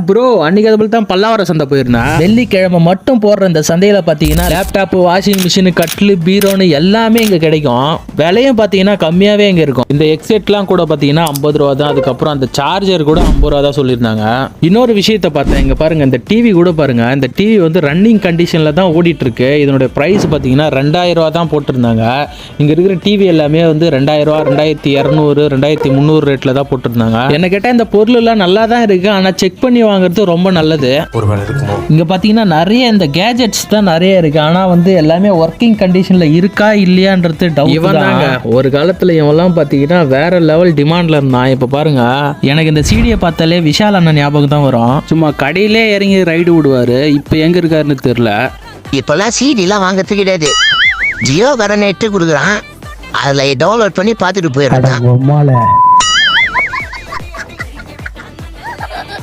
Bro அன்னைக்கு அது தான் பல்லாவரம் சந்தை போயிருந்தேன். வெள்ளிக்கிழமை மட்டும் போடுற இந்த சந்தையில பாத்தீங்கன்னா லேப்டாப், வாஷிங் மிஷின், கட்லு, பீரோன்னு எல்லாமே இங்க கிடைக்கும். விலையும் பாத்தீங்கன்னா கம்மியாவே இங்க இருக்கும். இந்த எக்ஸெட்லாம் கூட பாத்தீங்கன்னா 50 ரூபா தான். அதுக்கப்புறம் அந்த சார்ஜர் கூட 50 ரூபா தான் சொல்லியிருந்தாங்க. இன்னொரு விஷயத்த பார்த்தேன், இங்க பாருங்க இந்த டிவி கூட பாருங்க. இந்த டிவி வந்து ரன்னிங் கண்டிஷன்ல தான் ஓடிட்டு இருக்கு. இதனுடைய பிரைஸ் பாத்தீங்கன்னா 2000 ரூபா தான் போட்டிருந்தாங்க. இங்க இருக்கிற டிவி எல்லாமே வந்து 2000 ரூபா, 2200, 2300 ரேட்ல தான் போட்டிருந்தாங்க. என்ன கேட்டா இந்த பொருள் எல்லாம் நல்லா தான் இருக்கு, ஆனா செக் பண்ணி வாங்குறது ரொம்ப நல்லது. இங்க பாத்தீங்கன்னா நிறைய இந்த கேஜெட்ஸ் தான் நிறைய இருக்கு. ஆனா வந்து எல்லாமே ஒர்க்கிங் கண்டிஷன்ல இருக்கா இல்லையான்றது டவுட் தாங்க. ஒரு காலத்துல இவெல்லாம் பாத்தீங்கன்னா வேற லெவல் டிமாண்ட்ல இருந்தான். இப்ப பாருங்க, எனக்கு இந்த சீடியை பார்த்தாலே விஷால் அண்ணன் ஞாபகம் தான் வரும். சும்மா கடையிலே இறங்கி ரைடு விடுவாரு. இப்ப எங்க இருக்காருன்னு தெரியல. இப்பெல்லாம் சீடிலாம் வாங்கிறது கிடையாது. ஜியோ கடனை எட்டு கொடுக்குறான், அதில் டவுன்லோட் பண்ணி பார்த்துட்டு போயிடுறான்.